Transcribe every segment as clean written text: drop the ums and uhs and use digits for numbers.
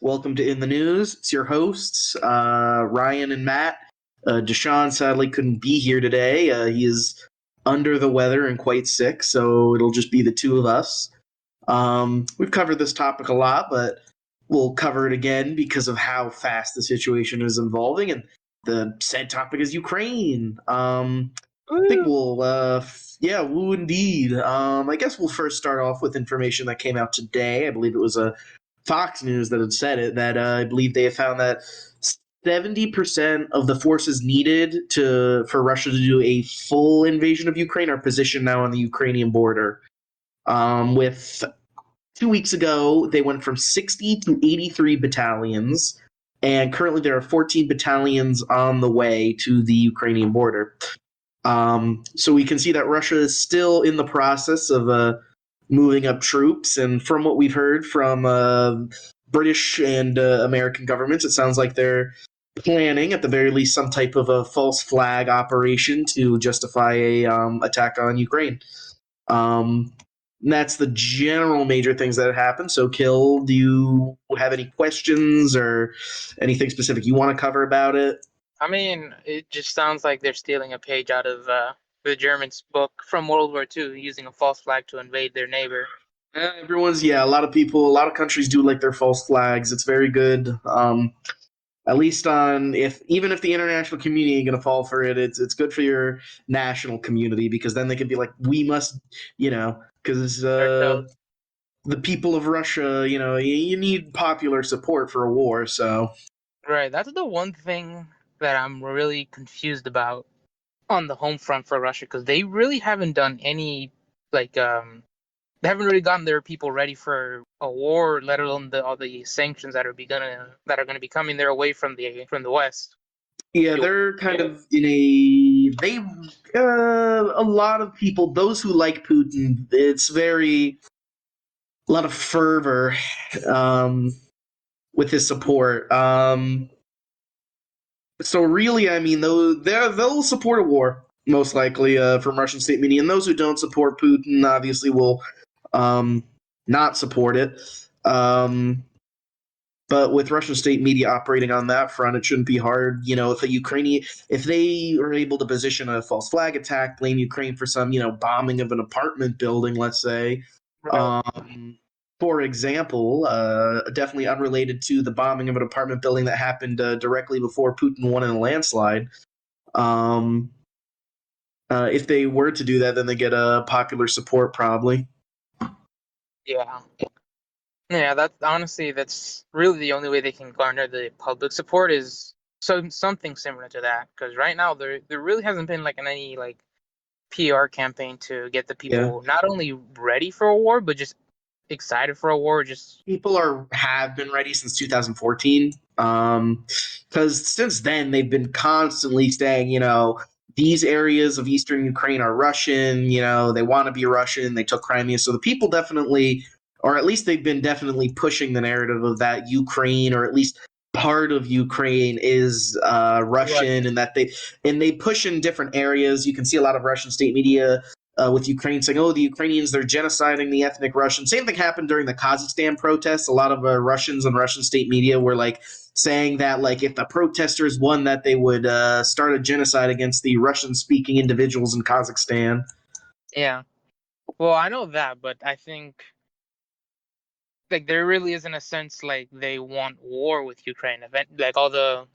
Welcome to In the News. It's your hosts, Ryan and Matt. Deshaun sadly couldn't be here today. He is under the weather and quite sick, so it'll just be the two of us. We've covered this topic a lot, but we'll cover it again because of how fast the situation is evolving. And the said topic is Ukraine. I think yeah, woo indeed. I guess we'll first start off with information that came out today. I believe it was a Fox News that had said it, that I believe they have found that 70% of the forces needed for Russia to do a full invasion of Ukraine are positioned now on the Ukrainian border. With 2 weeks ago, they went from 60 to 83 battalions, and currently there are 14 battalions on the way to the Ukrainian border. So we can see that Russia is still in the process of moving up troops, and from what we've heard from British and American governments, it sounds like they're planning, at the very least, some type of a false flag operation to justify a attack on Ukraine. That's the general major things that have happened. So, Kill, do you have any questions or anything specific you want to cover about it? I mean, it just sounds like they're stealing a page out of the Germans' book from World War II, using a false flag to invade their neighbor. A lot of people, a lot of countries do like their false flags. It's very good. At least even if the international community ain't gonna fall for it, it's good for your national community, because then they could be like, we must, because the people of Russia, you need popular support for a war. So Right, that's the one thing that I'm really confused about on the home front for Russia, because they really haven't done any they haven't really gotten their people ready for a war, let alone all the sanctions that are going to be coming their way from the West. yeah, they're kind of in a lot of people, those who like Putin, it's a lot of fervor with his support. So really, I mean, they'll support a war, most likely, from Russian state media, and those who don't support Putin obviously will not support it. But with Russian state media operating on that front, it shouldn't be hard. If they are able to position a false flag attack, blame Ukraine for some, bombing of an apartment building, let's say. Right. For example, definitely unrelated to the bombing of an apartment building that happened directly before Putin won in a landslide. If they were to do that, then they get popular support, probably. Yeah. Yeah, that's really the only way they can garner the public support, is something similar to that. Because right now there really hasn't been any PR campaign to get the people not only ready for a war, but just excited for a war. Just people have been ready since 2014. Because since then they've been constantly saying, these areas of eastern Ukraine are Russian. They want to be Russian. They took Crimea, so the people definitely, or at least they've been definitely pushing the narrative of that Ukraine, or at least part of Ukraine, is Russian, and that they push in different areas. You can see a lot of Russian state media with Ukraine saying, "Oh, the Ukrainians, they're genociding the ethnic Russians." Same thing happened during the Kazakhstan protests. A lot of Russians and Russian state media were saying that if the protesters won, that they would start a genocide against the Russian-speaking individuals in Kazakhstan. Yeah. Well, I know that, but I think there really isn't a sense they want war with Ukraine. All the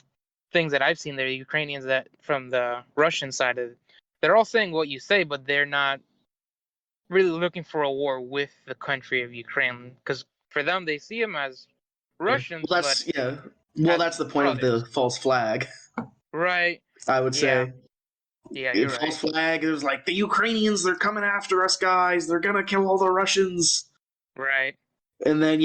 things that I've seen, the Ukrainians that from the Russian side they're all saying what you say, but they're not really looking for a war with the country of Ukraine, because for them they see them as Russians. Well, that's the point brothers. of the false flag, right? I would say. Yeah, you're false right. flag. It was the Ukrainians, they're coming after us, guys. They're gonna kill all the Russians. Right. And then,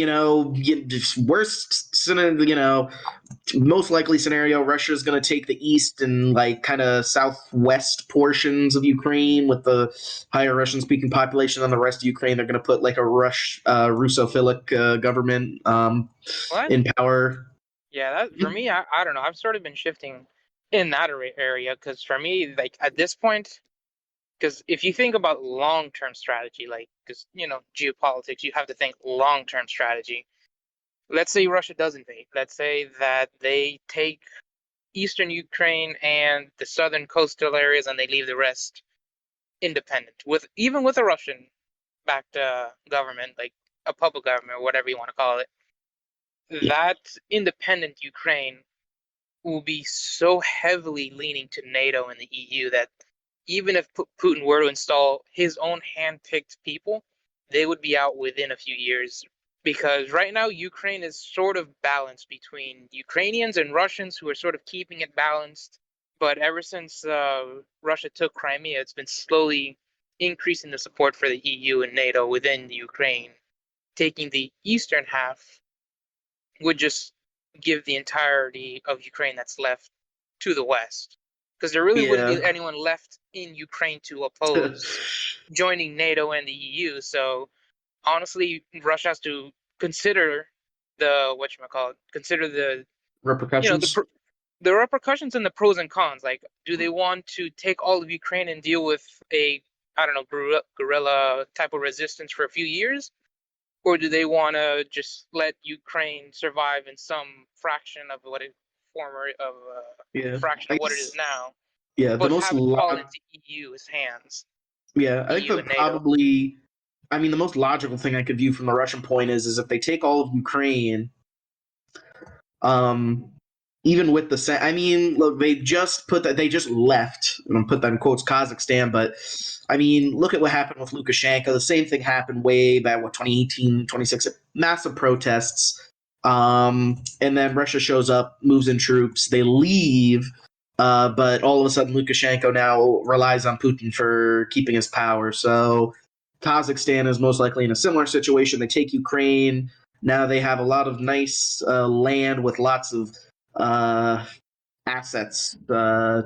most likely scenario, Russia's going to take the east and kind of southwest portions of Ukraine with the higher Russian-speaking population. On the rest of Ukraine, they're going to put a Russophilic government in power. Yeah, that for me, I don't know. I've sort of been shifting in that area, because for me, at this point, because if you think about long-term strategy, because geopolitics, you have to think long-term strategy. let's say Russia does invade. Let's say that they take eastern Ukraine and the southern coastal areas, and they leave the rest independent. With a Russian-backed government, like a puppet government or whatever you want to call it, Yeah. that independent Ukraine will be so heavily leaning to NATO and the EU that even if Putin were to install his own hand-picked people, they would be out within a few years. Because right now, Ukraine is sort of balanced between Ukrainians and Russians who are sort of keeping it balanced. But ever since Russia took Crimea, it's been slowly increasing the support for the EU and NATO within the Ukraine. Taking the eastern half would just give the entirety of Ukraine that's left to the West. Because there really wouldn't Yeah. be anyone left in Ukraine to oppose joining NATO and the EU. So honestly, Russia has to consider consider the Repercussions. the repercussions and the pros and cons. Like, do they want to take all of Ukraine and deal with a I don't know guerrilla type of resistance for a few years, or do they want to just let Ukraine survive in some fraction of what it former of Yeah. fraction I of what it is guess. now, Yeah. The but most. have it fall into EU's hands, Yeah. I think EU the and NATO. probably. I mean, the most logical thing I could view from the Russian point is if they take all of Ukraine, um, even with the, I mean, look, they just left. I'm gonna put that in quotes, Kazakhstan, but I mean, look at what happened with Lukashenko. The same thing happened way back, 2018, 2016, massive protests. And then Russia shows up, moves in troops, they leave, but all of a sudden Lukashenko now relies on Putin for keeping his power. So Kazakhstan is most likely in a similar situation. They take Ukraine. Now they have a lot of nice land with lots of assets,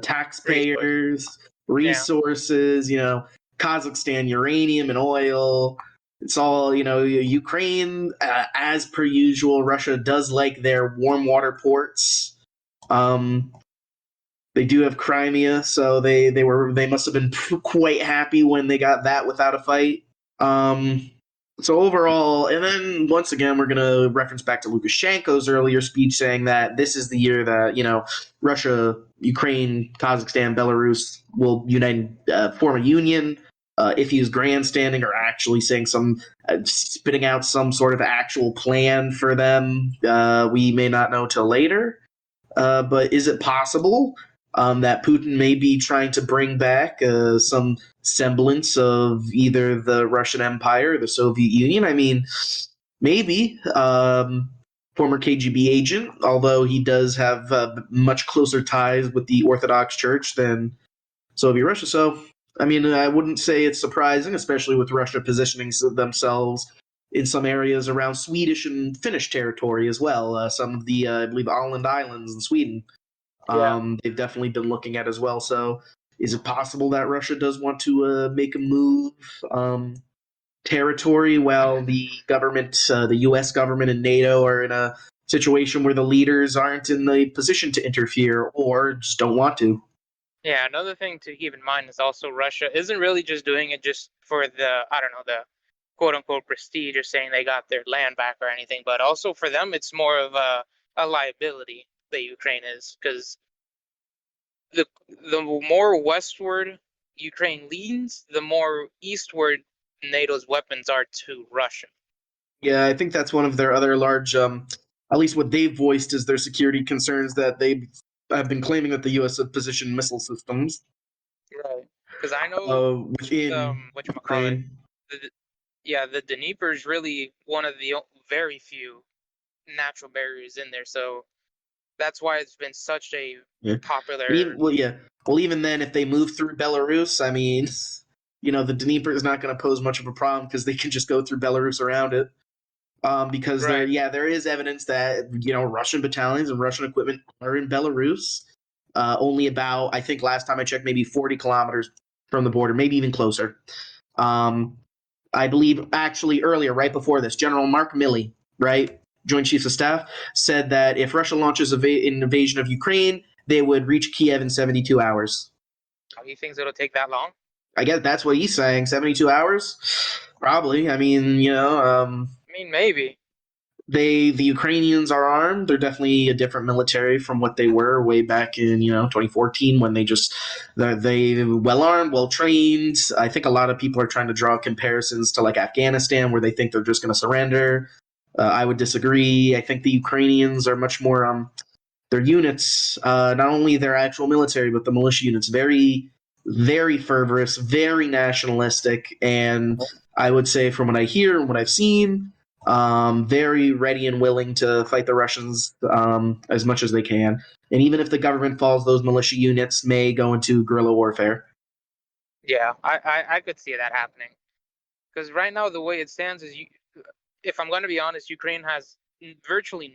taxpayers, Yeah. resources. Kazakhstan uranium and oil. It's all Ukraine, as per usual. Russia does like their warm water ports. They do have Crimea, so they must have been quite happy when they got that without a fight. So overall, and then once again, we're gonna reference back to Lukashenko's earlier speech saying that this is the year that Russia, Ukraine, Kazakhstan, Belarus will unite, form a union. If he was grandstanding or actually saying spitting out some sort of actual plan for them, we may not know till later. But is it possible that Putin may be trying to bring back some semblance of either the Russian Empire or the Soviet Union? I mean, maybe. Former KGB agent, although he does have much closer ties with the Orthodox Church than Soviet Russia. So, I mean, I wouldn't say it's surprising, especially with Russia positioning themselves in some areas around Swedish and Finnish territory as well. Some of the, I believe, Åland Islands in Sweden. They've definitely been looking at as well. So, is it possible that Russia does want to make a move territory while the government, the U.S. government and NATO are in a situation where the leaders aren't in the position to interfere or just don't want to? Yeah, another thing to keep in mind is also Russia isn't really just doing it just for the quote unquote prestige or saying they got their land back or anything, but also for them, it's more of a liability that Ukraine is, because the more westward Ukraine leans, the more eastward NATO's weapons are to Russia. Yeah, I think that's one of their other large, at least what they've voiced is their security concerns that they have been claiming that the U.S. have positioned missile systems Right. Because I know within what you call it. Ukraine. The Dnieper is really one of the very few natural barriers in there, so that's why it's been such a Yeah. popular. Well, even then, if they move through Belarus, I mean, the Dnieper is not going to pose much of a problem because they can just go through Belarus around it. Because Right. there is evidence that Russian battalions and Russian equipment are in Belarus. Only about, I think last time I checked, maybe 40 kilometers from the border, maybe even closer. I believe actually earlier, right before this, General Mark Milley, right, Joint Chiefs of Staff, said that if Russia launches an invasion of Ukraine, they would reach Kiev in 72 hours. Oh, he thinks it'll take that long? I guess that's what he's saying. 72 hours? Probably. I mean, I mean, maybe. the Ukrainians are armed. They're definitely a different military from what they were way back in 2014 when they well armed, well trained. I think a lot of people are trying to draw comparisons to like Afghanistan where they think they're just going to surrender. I would disagree. I think the Ukrainians are much more their units, not only their actual military but the militia units, very very fervorous, very nationalistic, and I would say from what I hear and what I've seen, very ready and willing to fight the Russians as much as they can. And even if the government falls, those militia units may go into guerrilla warfare. Yeah, I could see that happening. Because right now, the way it stands is, if I'm going to be honest, Ukraine has virtually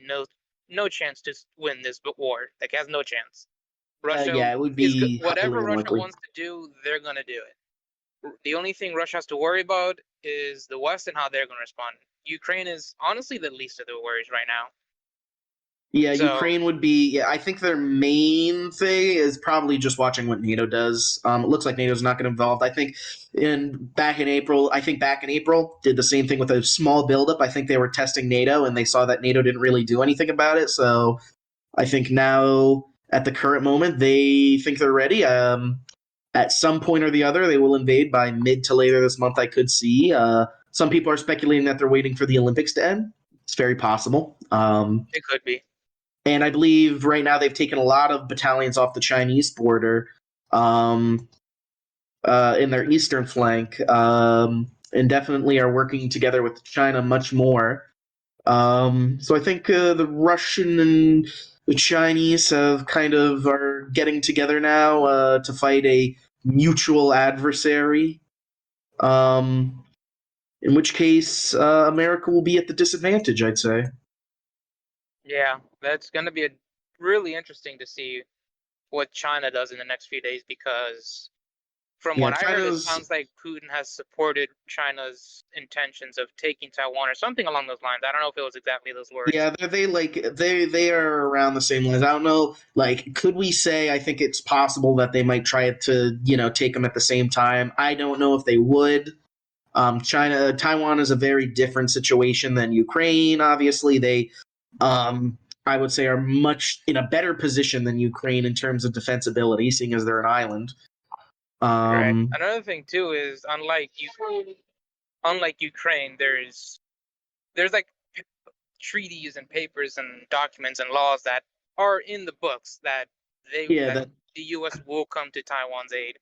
no chance to win this war. Like, has no chance. Russia Yeah, it would be whatever Russia unlikely. wants to do, they're going to do it. The only thing Russia has to worry about is the West and how they're going to respond. Ukraine is honestly the least of their worries right now. Yeah, So, Ukraine would be. Yeah, I think their main thing is probably just watching what NATO does. It looks like NATO's not going to involve. I think back in April, did the same thing with a small buildup. I think they were testing NATO and they saw that NATO didn't really do anything about it. So I think now at the current moment they think they're ready. At some point or the other, they will invade by mid to later this month. I could see. Some people are speculating that they're waiting for the Olympics to end. It's very possible. it could be. And I believe right now they've taken a lot of battalions off the Chinese border in their eastern flank, and definitely are working together with China much more. So I think the Russian and the Chinese are getting together now to fight a mutual adversary. In which case, America will be at the disadvantage, I'd say. Yeah, that's going to be really interesting to see what China does in the next few days, because from what I heard, it sounds like Putin has supported China's intentions of taking Taiwan or something along those lines. I don't know if it was exactly those words. Yeah, they are around the same lines. I don't know. Like, could we say? I think it's possible that they might try to take them at the same time. I don't know if they would. Taiwan is a very different situation than Ukraine. Obviously, they I would say are much in a better position than Ukraine in terms of defensibility, seeing as they're an island. Right. Another thing too is unlike Ukraine, there's like treaties and papers and documents and laws that are in the books that the U.S. will come to Taiwan's aid.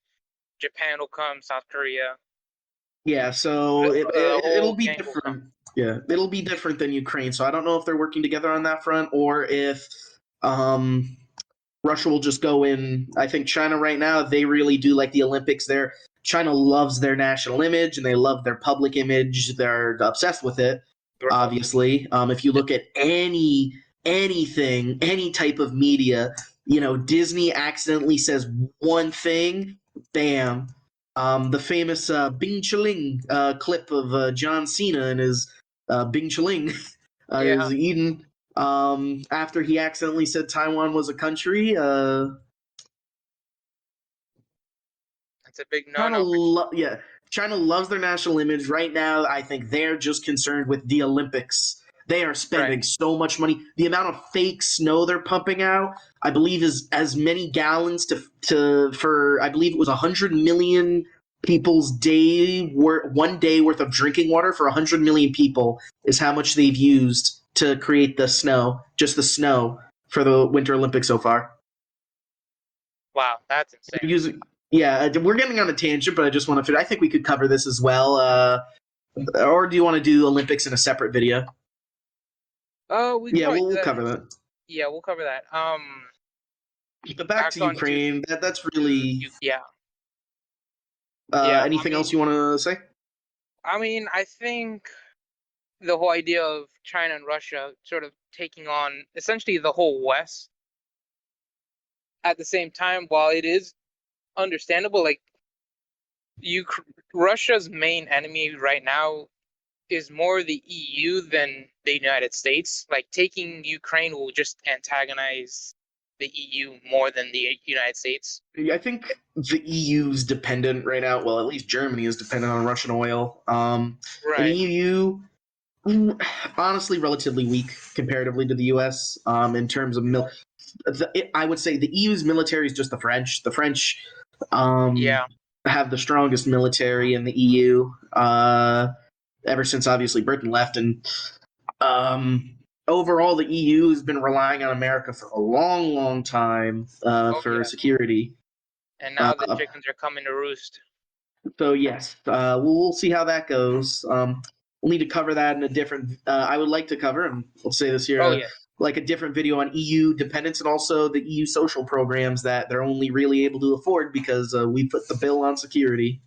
Japan will come, South Korea. Yeah, so it'll be different. Yeah, it'll be different than Ukraine. So I don't know if they're working together on that front or if Russia will just go in. I think China right now, they really do like the Olympics. China loves their national image and they love their public image. They're obsessed with it, obviously. If you look at anything, any type of media, Disney accidentally says one thing, bam. The famous Bing Chilling clip of John Cena and his Bing Chilling is eaten after he accidentally said Taiwan was a country. That's a big no-no. China loves their national image. Right now, I think they're just concerned with the Olympics. They are spending so much money. The amount of fake snow they're pumping out, I believe, is as many gallons for I believe it was 100 million people's one day worth of drinking water for 100 million people is how much they've used to create the snow, just the snow for the Winter Olympics so far. Wow, that's insane. We're getting on a tangent, but I just want to. I think we could cover this as well. Or do you want to do Olympics in a separate video? We'll cover that. Yeah, we'll cover that. But back to Ukraine. That's really anything else you want to say? I mean, I think the whole idea of China and Russia sort of taking on essentially the whole West at the same time, while it is understandable, like Russia's main enemy right now is more the EU than the United States. Like, taking Ukraine will just antagonize the EU more than the United States. I think the EU's dependent right now. Well, at least Germany is dependent on Russian oil. The EU, Honestly, relatively weak comparatively to the U.S. In terms of I would say the EU's military is just the French. The French Yeah. have the strongest military in the EU ever since obviously Britain left, and overall the EU has been relying on America for a long, long time Oh for yeah. security. And Uh, now the chickens are coming to roost. So yes, we'll see how that goes. We'll need to cover that in a different. I would like to cover, and we'll say this here, Oh yeah. like a different video on EU dependence and also the EU social programs that they're only really able to afford because we put the bill on security.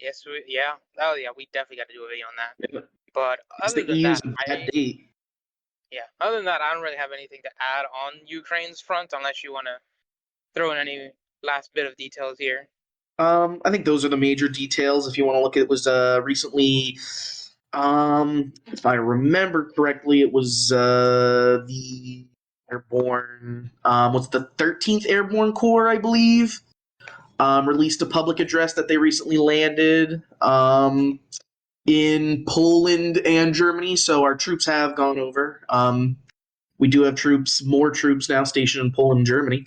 Yes. Yeah. Oh yeah. We definitely got to do a video on that. But Because other the than EU's that, a bad date. Other than that, I don't really have anything to add on Ukraine's front, unless you want to throw in any last bit of details here. I think those are the major details. If you want to look at it, was recently, if I remember correctly, it was the airborne. What's the 13th Airborne Corps, I believe, released a public address that they recently landed in Poland and Germany. So our troops have gone over. We do have more troops now stationed in Poland and Germany.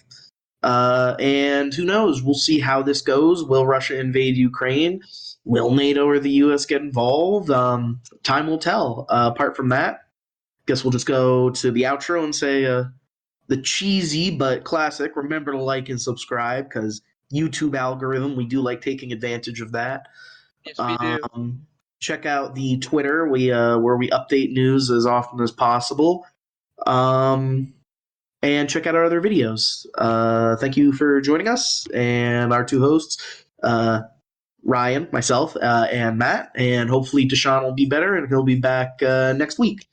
And who knows? We'll see how this goes. Will Russia invade Ukraine? Will NATO or the U.S. get involved? Time will tell. Apart from that, guess we'll just go to the outro and say the cheesy but classic. Remember to like and subscribe because YouTube algorithm, we do like taking advantage of that. Yes, we do. Check out the Twitter, where we update news as often as possible. And check out our other videos. Thank you for joining us and our two hosts, Ryan, myself, and Matt. And hopefully Deshaun will be better and he'll be back next week.